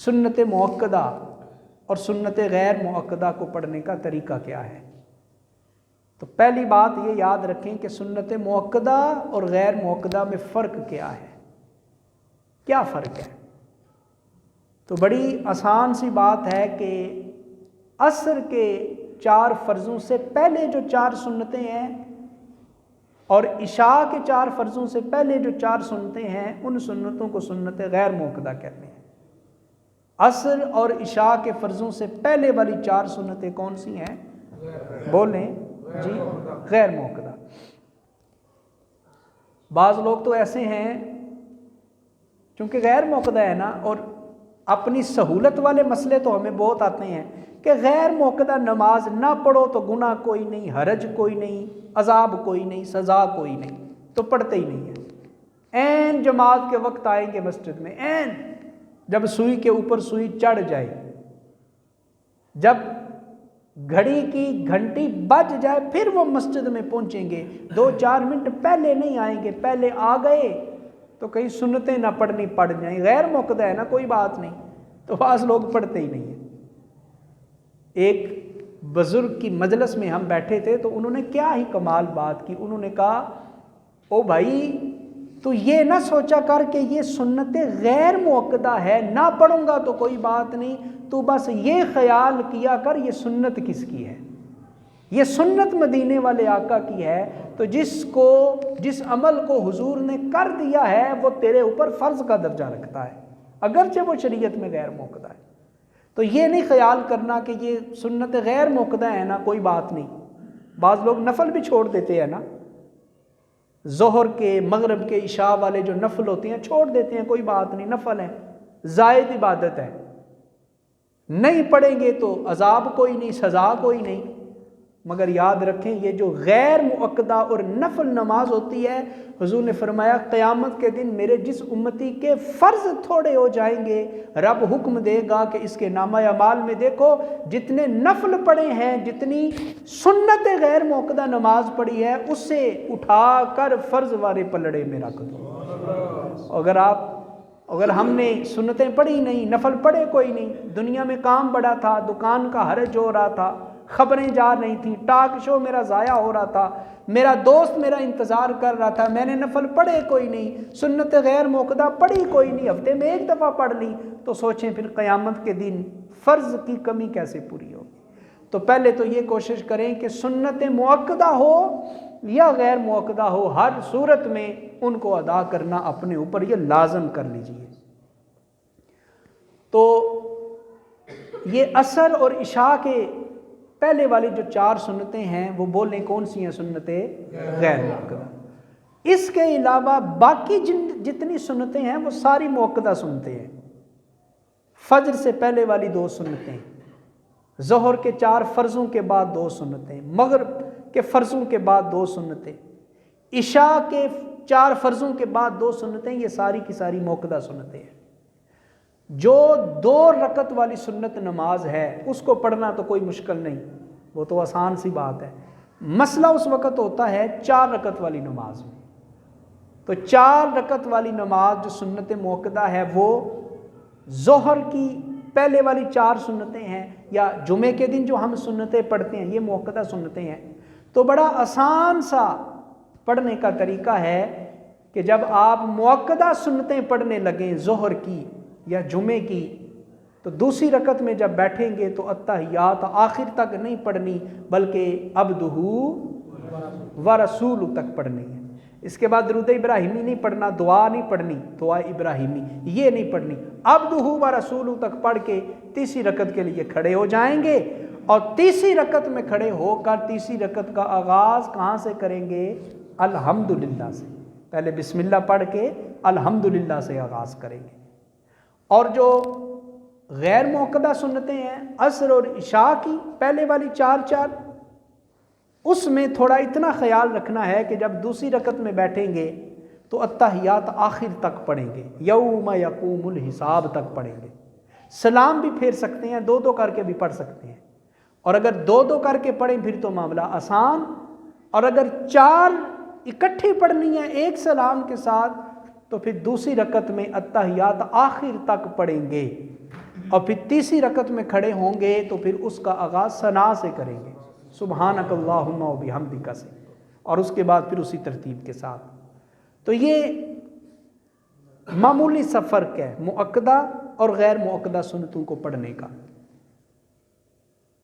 سنت مؤکدہ اور سنت غیر مؤکدہ کو پڑھنے کا طریقہ کیا ہے؟ تو پہلی بات یہ یاد رکھیں کہ سنت مؤکدہ اور غیر مؤکدہ میں فرق کیا ہے؟ کیا فرق ہے؟ تو بڑی آسان سی بات ہے کہ عصر کے 4 فرضوں سے پہلے جو 4 سنتیں ہیں اور عشاء کے 4 فرضوں سے پہلے جو 4 سنتیں ہیں، ان سنتوں کو سنت غیر مؤکدہ کہتے ہیں۔ عصر اور عشاء کے فرضوں سے پہلے والی 4 سنتیں کون سی ہیں؟ بولیں جی، غیر مؤکدہ۔ بعض لوگ تو ایسے ہیں چونکہ غیر مؤکدہ ہے نا، اور اپنی سہولت والے مسئلے تو ہمیں بہت آتے ہیں کہ غیر مؤکدہ نماز نہ پڑھو تو گناہ کوئی نہیں، حرج کوئی نہیں، عذاب کوئی نہیں، سزا کوئی نہیں، تو پڑھتے ہی نہیں ہیں۔ عین جماعت کے وقت آئیں گے مسجد میں، عین جب سوئی کے اوپر سوئی چڑھ جائے، جب گھڑی کی گھنٹی بج جائے پھر وہ مسجد میں پہنچیں گے، 2-4 منٹ پہلے نہیں آئیں گے، پہلے آ گئے تو کہیں سنتیں نہ پڑھنی پڑ جائیں، غیر مؤکدہ ہے نا، کوئی بات نہیں، تو بعض لوگ پڑھتے ہی نہیں ہیں۔ ایک بزرگ کی مجلس میں ہم بیٹھے تھے تو انہوں نے کیا ہی کمال بات کی، انہوں نے کہا او بھائی تو یہ نہ سوچا کر کہ یہ سنت غیر مؤکدہ ہے، نہ پڑھوں گا تو کوئی بات نہیں، تو بس یہ خیال کیا کر یہ سنت کس کی ہے؟ یہ سنت مدینے والے آقا کی ہے، تو جس عمل کو حضور نے کر دیا ہے وہ تیرے اوپر فرض کا درجہ رکھتا ہے، اگرچہ وہ شریعت میں غیر مؤکدہ ہے۔ تو یہ نہیں خیال کرنا کہ یہ سنت غیر مؤکدہ ہے نا، کوئی بات نہیں۔ بعض لوگ نفل بھی چھوڑ دیتے ہیں نا، ظہر کے، مغرب کے، عشاء والے جو نفل ہوتے ہیں چھوڑ دیتے ہیں، کوئی بات نہیں، نفل ہے، زائد عبادت ہے، نہیں پڑھیں گے تو عذاب کوئی نہیں، سزا کوئی نہیں۔ مگر یاد رکھیں یہ جو غیر مؤکدہ اور نفل نماز ہوتی ہے، حضور نے فرمایا قیامت کے دن میرے جس امتی کے فرض تھوڑے ہو جائیں گے، رب حکم دے گا کہ اس کے نامہ اعمال میں دیکھو جتنے نفل پڑے ہیں، جتنی سنت غیر مؤکدہ نماز پڑھی ہے، اس سے اٹھا کر فرض والے پلڑے میں رکھ دو۔ اگر ہم نے سنتیں پڑھی نہیں، نفل پڑھے کوئی نہیں، دنیا میں کام بڑا تھا، دکان کا حرج ہو رہا تھا، خبریں جا رہی تھیں، ٹاک شو میرا ضائع ہو رہا تھا، میرا دوست میرا انتظار کر رہا تھا، میں نے نفل پڑھے کوئی نہیں، سنت غیر مؤکدہ پڑھی کوئی نہیں، ہفتے میں 1 دفعہ پڑھ لی، تو سوچیں پھر قیامت کے دن فرض کی کمی کیسے پوری ہوگی؟ تو پہلے تو یہ کوشش کریں کہ سنت مؤکدہ ہو یا غیر مؤکدہ ہو، ہر صورت میں ان کو ادا کرنا اپنے اوپر یہ لازم کر لیجئے۔ تو یہ عصر اور عشاء کے پہلے والی جو 4 سنتیں ہیں وہ بولیں کون سی ہیں؟ سنتیں غیر مؤکدہ۔ اس کے علاوہ باقی جتنی سنتیں ہیں وہ ساری مؤکدہ سنتیں ہیں۔ فجر سے پہلے والی 2 سنتیں، ظہر کے 4 فرضوں کے بعد 2 سنتیں، مغرب کے فرضوں کے بعد 2 سنتیں، عشاء کے 4 فرضوں کے بعد 2 سنتیں، یہ ساری کی ساری مؤکدہ سنتیں ہیں۔ جو 2 رکعت والی سنت نماز ہے اس کو پڑھنا تو کوئی مشکل نہیں، وہ تو آسان سی بات ہے۔ مسئلہ اس وقت ہوتا ہے 4 رکعت والی نماز میں۔ تو 4 رکعت والی نماز جو سنت مؤکدہ ہے وہ ظہر کی پہلے والی 4 سنتیں ہیں، یا جمعے کے دن جو ہم سنتیں پڑھتے ہیں یہ مؤکدہ سنتیں ہیں۔ تو بڑا آسان سا پڑھنے کا طریقہ ہے کہ جب آپ مؤکدہ سنتیں پڑھنے لگیں ظہر کی یا جمعے کی، تو دوسری رکعت میں جب بیٹھیں گے تو التحیات آخر تک نہیں پڑھنی، بلکہ عبدہ ورسولہ تک پڑھنی ہے۔ اس کے بعد درود ابراہیمی نہیں پڑھنا، دعا نہیں پڑھنی، دعا ابراہیمی یہ نہیں پڑھنی، عبدہ ورسولہ تک پڑھ کے تیسری رکعت کے لیے کھڑے ہو جائیں گے، اور تیسری رکعت میں کھڑے ہو کر تیسری رکعت کا آغاز کہاں سے کریں گے؟ الحمدللہ سے۔ پہلے بسم اللہ پڑھ کے الحمدللہ سے آغاز کریں گے۔ اور جو غیر مؤکدہ سنتیں ہیں عصر اور عشاء کی پہلے والی 4 اس میں تھوڑا اتنا خیال رکھنا ہے کہ جب دوسری رکعت میں بیٹھیں گے تو التحیات آخر تک پڑھیں گے، یوم یقوم الحساب تک پڑھیں گے۔ سلام بھی پھیر سکتے ہیں، 2 کر کے بھی پڑھ سکتے ہیں، اور اگر 2 کر کے پڑھیں پھر تو معاملہ آسان، اور اگر 4 اکٹھی پڑھنی ہے ایک سلام کے ساتھ تو پھر دوسری رکعت میں التحیات آخر تک پڑھیں گے۔ اور پھر تیسری رکعت میں کھڑے ہوں گے تو پھر اس کا آغاز ثنا سے کریں گے، سبحانک اللہم و بحمدک سے، اور اس کے بعد پھر اسی ترتیب کے ساتھ۔ تو یہ معمولی سا فرق ہے مؤکدہ اور غیر مؤکدہ سنتوں کو پڑھنے کا۔